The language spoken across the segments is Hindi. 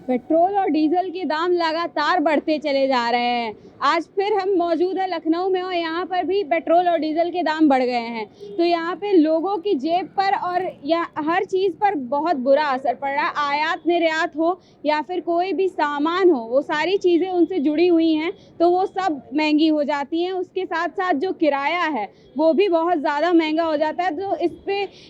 पेट्रोल और डीजल के दाम लगातार बढ़ते चले जा रहे हैं। आज फिर हम मौजूद है लखनऊ में और यहाँ पर भी पेट्रोल और डीजल के दाम बढ़ गए हैं। तो यहाँ पे लोगों की जेब पर और या हर चीज़ पर बहुत बुरा असर पड़ रहा है। आयात निर्यात हो या फिर कोई भी सामान हो, वो सारी चीज़ें उनसे जुड़ी हुई हैं तो वो सब महंगी हो जाती हैं। उसके साथ साथ जो किराया है वो भी बहुत ज़्यादा महंगा हो जाता है। तो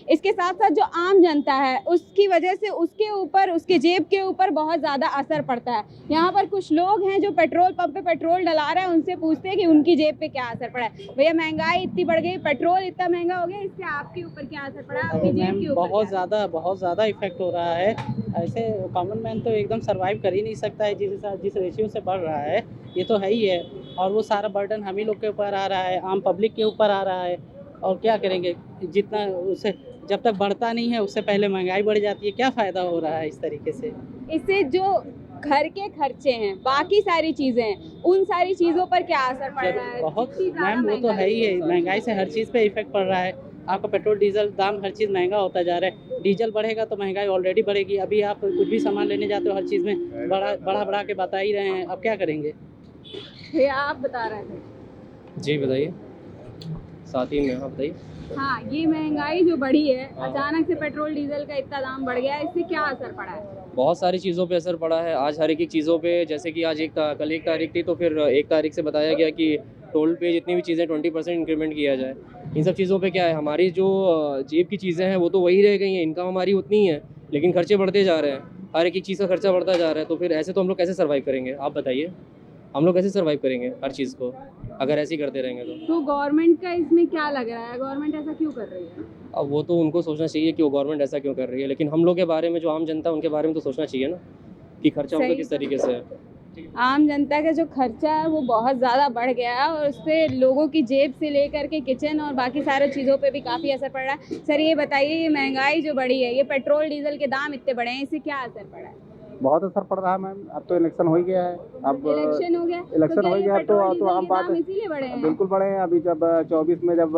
इसके साथ साथ जो आम जनता है उसकी वजह से उसके ऊपर, उसके जेब के ऊपर बहुत ज़्यादा असर पड़ता है। यहाँ पर कुछ लोग हैं जो पेट्रोल पंप पे पेट्रोल डला रहे हैं, उनसे पूछते हैं कि उनकी जेब पे क्या असर पड़ा है। भैया महंगाई इतनी बढ़ गई, पेट्रोल इतना महंगा हो गया, इससे आपके ऊपर क्या असर पड़ा, आपकी जेब के ऊपर? बहुत ज़्यादा इफेक्ट हो रहा है। ऐसे कॉमन मैन तो एकदम सर्वाइव कर ही नहीं सकता है जिस रेशियो से बढ़ रहा है। ये तो है ही है, और वो सारा बर्डन हम ही लोग के ऊपर आ रहा है, आम पब्लिक के ऊपर आ रहा है। और क्या करेंगे, जितना उसे जब तक बढ़ता नहीं है उससे पहले महंगाई बढ़ जाती है। क्या फ़ायदा हो रहा है इस तरीके से? इससे जो घर के खर्चे हैं, बाकी सारी चीजें हैं, उन सारी चीजों पर क्या असर पड़ रहा है? बहुत जितनी ज्यादा मैम, वो तो है ही है, महंगाई से हर चीज़ पे इफेक्ट पड़ रहा है। आपका पेट्रोल डीजल दाम हर चीज़ महंगा होता जा रहा है। डीजल बढ़ेगा तो महंगाई ऑलरेडी बढ़ेगी। अभी आप कुछ भी सामान लेने जाते हो हर चीज़ में बढ़ा के बता ही रहे हैं। अब क्या करेंगे? भैया आप बता रहे थे। जी बताइए, साथ ही में हाँ बताइए। हाँ, ये महंगाई जो बढ़ी है, अचानक से पेट्रोल डीजल का इतना दाम बढ़ गया है, इससे क्या असर पड़ा है? बहुत सारी चीज़ों पे असर पड़ा है। आज हर एक चीज़ों पे, जैसे कि आज कल 1 तारीख थी तो फिर 1 तारीख से बताया गया कि टोल पे जितनी भी चीज़ें 20% इंक्रीमेंट किया जाए। इन सब चीज़ों पे क्या है, हमारी जो जेब की चीज़ें हैं वो तो वही रह गई हैं, इनकम हमारी उतनी ही है, लेकिन खर्चे बढ़ते जा रहे हैं। हर एक चीज़ का खर्चा बढ़ता जा रहा है, तो फिर ऐसे तो हम लोग कैसे सर्वाइव करेंगे? आप बताइए, हम लोग कैसे सर्वाइव करेंगे हर चीज़ को, अगर ऐसे ही करते रहेंगे तो गवर्नमेंट का इसमें क्या लग रहा है? गवर्नमेंट ऐसा क्यों कर रही है? अब वो तो उनको सोचना चाहिए कि वो गवर्नमेंट ऐसा क्यों कर रही है, लेकिन हम लोग के बारे में, जो आम जनता है उनके बारे में तो सोचना चाहिए ना कि खर्चा उनका किस तरीके से है। आम जनता का जो खर्चा है वो बहुत ज़्यादा बढ़ गया है और उससे लोगों की जेब से लेकर के किचन और बाकी सारे चीज़ों पे भी काफ़ी असर पड़ रहा है। सर ये बताइए, ये महंगाई जो बढ़ी है, ये पेट्रोल डीजल के दाम इतने बढ़े हैं, इससे क्या असर पड़ा है? बहुत असर पड़ रहा है मैम। अब तो इलेक्शन हो ही गया है। अब इलेक्शन हो गया, इलेक्शन हो गया तो आम बात है। इसीलिए बढ़े हैं। बिल्कुल बढ़े हैं। अभी जब 24 में जब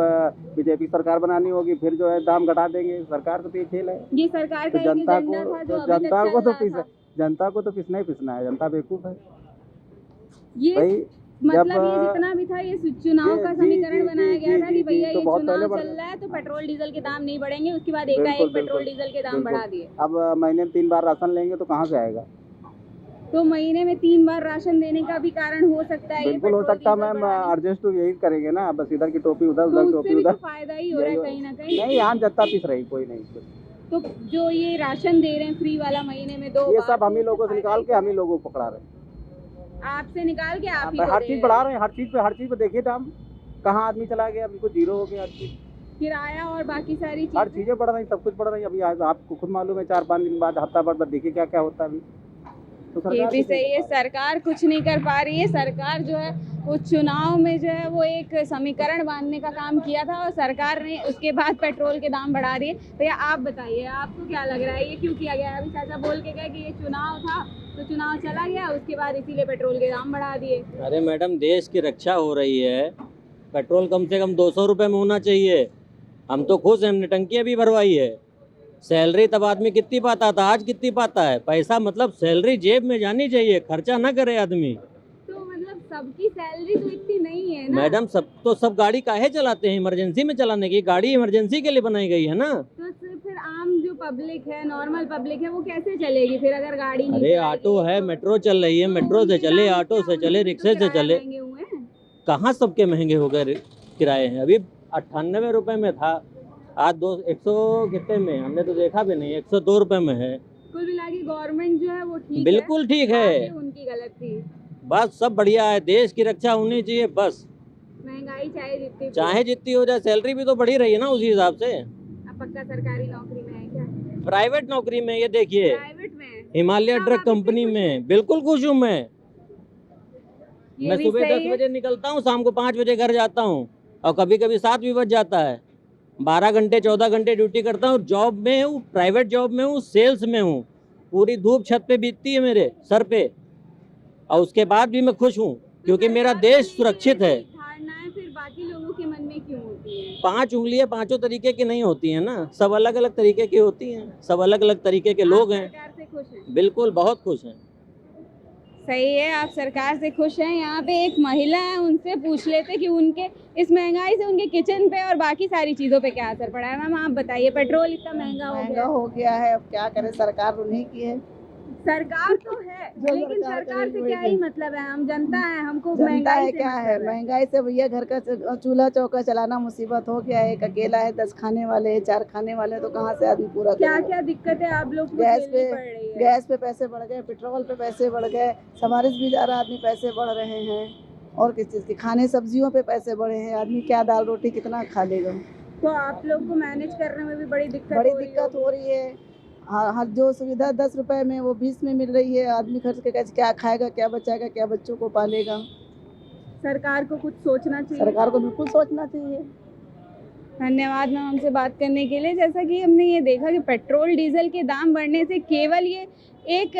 बीजेपी सरकार बनानी होगी फिर जो है दाम घटा देंगे। सरकार को तो ये खेल है। ये सरकार तो का एक एजेंडा था जो अभी तक चल रहा था। जनता को तो पिसना ही पिसना है। जनता बेवकूफ है ये भाई। मतलब ये जितना भी था, ये चुनाव का समीकरण बनाया गया था कि भैया ये बहुत चुनाव पहले चल रहा है तो पेट्रोल डीजल के दाम नहीं बढ़ेंगे, उसके बाद एकाएक पेट्रोल डीजल के दाम बढ़ा दिए। अब महीने में 3 बार राशन लेंगे तो कहाँ से आएगा? तो महीने में 3 बार राशन देने का भी कारण हो सकता है। बिल्कुल हो सकता है मैम। एडजस्ट तो यही करेंगे ना, बस इधर की टोपी उधर, उधर टोपी उधर। फायदा ही हो रहा है कहीं ना कहीं। नहीं, यहाँ जनता पिस रही, कोई नहीं। तो जो ये राशन दे रहे हैं फ्री वाला महीने में 2 ये सब हम ही लोगों से निकाल के हम ही लोगों को पकड़ा रहे हैं। आपसे निकाल के आप ही हर चीज बढ़ा रहे हैं। हर चीज पे देखिए दाम कहाँ आदमी चला गया। अभी को जीरो हो गया हर चीज। किराया और बाकी सारी हर चीजें बढ़ रही, सब कुछ बढ़ रही। अभी आपको खुद मालूम है 4-5 दिन बाद, हफ्ता भर देखिए क्या क्या होता है अभी। तो ये भी सही है, सरकार कुछ नहीं कर पा रही है। सरकार जो है वो चुनाव में जो है वो एक समीकरण बांधने का काम किया था और सरकार ने उसके बाद पेट्रोल के दाम बढ़ा दिए। भैया आप बताइए, आपको क्या लग रहा है ये क्यों किया गया है? अभी चाचा बोल के गए कि ये चुनाव था तो चुनाव चला गया, उसके बाद इसीलिए पेट्रोल के दाम बढ़ा दिए। अरे मैडम, देश की रक्षा हो रही है, पेट्रोल कम से कम 200 रुपये में होना चाहिए। हम तो खुश हैं, हमने टंकियाँ भी भरवाई है। सैलरी तब आदमी कितनी पाता था, आज कितनी पाता है? पैसा मतलब सैलरी जेब में जानी चाहिए, खर्चा ना करे आदमी। तो मतलब सबकी सैलरी तो इतनी नहीं है ना मैडम। सब गाड़ी काहे चलाते हैं? इमरजेंसी में चलाने की गाड़ी इमरजेंसी के लिए बनाई गई है ना। तो फिर आम जो पब्लिक है, नॉर्मल पब्लिक है, वो कैसे चलेगी फिर अगर गाड़ी नहीं? अरे ऑटो है, मेट्रो चल रही है, मेट्रो से चले, ऑटो से चले, रिक्शे से चले। कहाँ सबके महंगे हो गए किराए हैं? अभी 98 रुपए में था, आज 100 कितने में? हमने तो देखा भी नहीं, 102 रुपए में है। कुल मिला के गवर्नमेंट जो है वो ठीक है, बिल्कुल ठीक है, उनकी गलत थी। बस सब बढ़िया है, देश की रक्षा होनी चाहिए बस। महंगाई चाहे जितनी हो जाए, सैलरी भी तो बढ़ी रही है ना उसी हिसाब से। अब पक्का सरकारी नौकरी में है क्या? प्राइवेट नौकरी में, ये देखिए प्राइवेट में, हिमालय ड्रग कंपनी में बिल्कुल खुश हूँ मैं सुबह 10 बजे निकलता हूँ, शाम को 5 बजे घर जाता हूँ, और कभी कभी 7 भी बज जाता है। 12 घंटे 14 घंटे ड्यूटी करता हूँ। जॉब में हूँ, प्राइवेट जॉब में हूँ, सेल्स में हूँ। पूरी धूप छत पे बीतती है मेरे सर पे, और उसके बाद भी मैं खुश हूँ क्योंकि मेरा देश सुरक्षित है। धारणाएं फिर बाकी लोगों के मन में क्यों होती है? 5 उंगलियां 5 तरीके की नहीं होती हैं ना, सब अलग अलग तरीके की होती हैं, सब अलग अलग तरीके के लोग हैं। सरकार से खुश हैं? बिल्कुल, बहुत खुश हैं। सही है, आप सरकार से खुश हैं। यहाँ पे एक महिला है, उनसे पूछ लेते कि उनके इस महंगाई से उनके किचन पे और बाकी सारी चीज़ों पे क्या असर पड़ा है। मैम आप बताइए, पेट्रोल इतना महंगा हो गया है, अब क्या करे, सरकार उन्हीं की है। सरकार तो है, लेकिन सरकार से क्या ही मतलब है, हम जनता है, हमको महंगाई से क्या है, मतलब महंगाई से भैया घर का चूल्हा चौका चलाना मुसीबत हो गया है। एक अकेला है, 10 खाने वाले हैं, 4 खाने वाले, तो कहाँ से आदमी पूरा क्या करेगा? क्या दिक्कतें आप लोग को गैस झेलनी पे पड़ रही है? गैस पे पैसे बढ़ गए, पेट्रोल पे पैसे बढ़ गए, सवारिश भी जा रहा, आदमी पैसे बढ़ रहे हैं। और किस चीज़ के, खाने सब्जियों पे पैसे बढ़े हैं, आदमी क्या दाल रोटी कितना खा लेगा? तो आप लोग को मैनेज करने में भी बड़ी दिक्कत हो रही है। हाँ, जो सुविधा 10 रुपए में वो 20 में मिल रही है, आदमी खर्च के कैसे क्या खाएगा, क्या बचाएगा, क्या बच्चों को पालेगा? सरकार को कुछ सोचना चाहिए। सरकार को बिल्कुल सोचना चाहिए। धन्यवाद मैम हमसे बात करने के लिए। जैसा कि हमने ये देखा कि पेट्रोल डीजल के दाम बढ़ने से केवल ये एक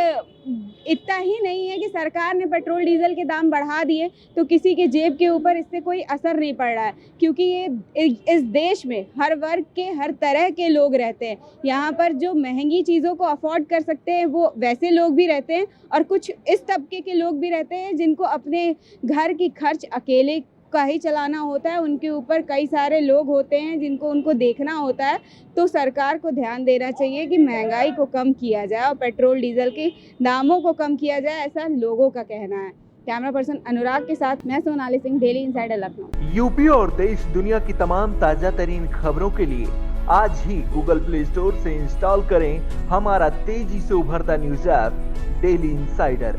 इतना ही नहीं है कि सरकार ने पेट्रोल डीजल के दाम बढ़ा दिए तो किसी के जेब के ऊपर इससे कोई असर नहीं पड़ रहा है, क्योंकि ये इस देश में हर वर्ग के हर तरह के लोग रहते हैं। यहाँ पर जो महंगी चीज़ों को अफोर्ड कर सकते हैं वो वैसे लोग भी रहते हैं, और कुछ इस तबके के लोग भी रहते हैं जिनको अपने घर की खर्च अकेले का ही चलाना होता है। उनके ऊपर कई सारे लोग होते हैं जिनको उनको देखना होता है। तो सरकार को ध्यान देना चाहिए कि महंगाई को कम किया जाए और पेट्रोल डीजल के दामों को कम किया जाए, ऐसा लोगों का कहना है। कैमरा पर्सन अनुराग के साथ मैं Sonali Singh, daily insider Lucknow. UP और देश दुनिया की तमाम ताजा तरीन खबरों के लिए आज ही गूगल प्ले स्टोर से इंस्टॉल करें हमारा तेजी से उभरता न्यूज ऐप डेली इंसाइडर।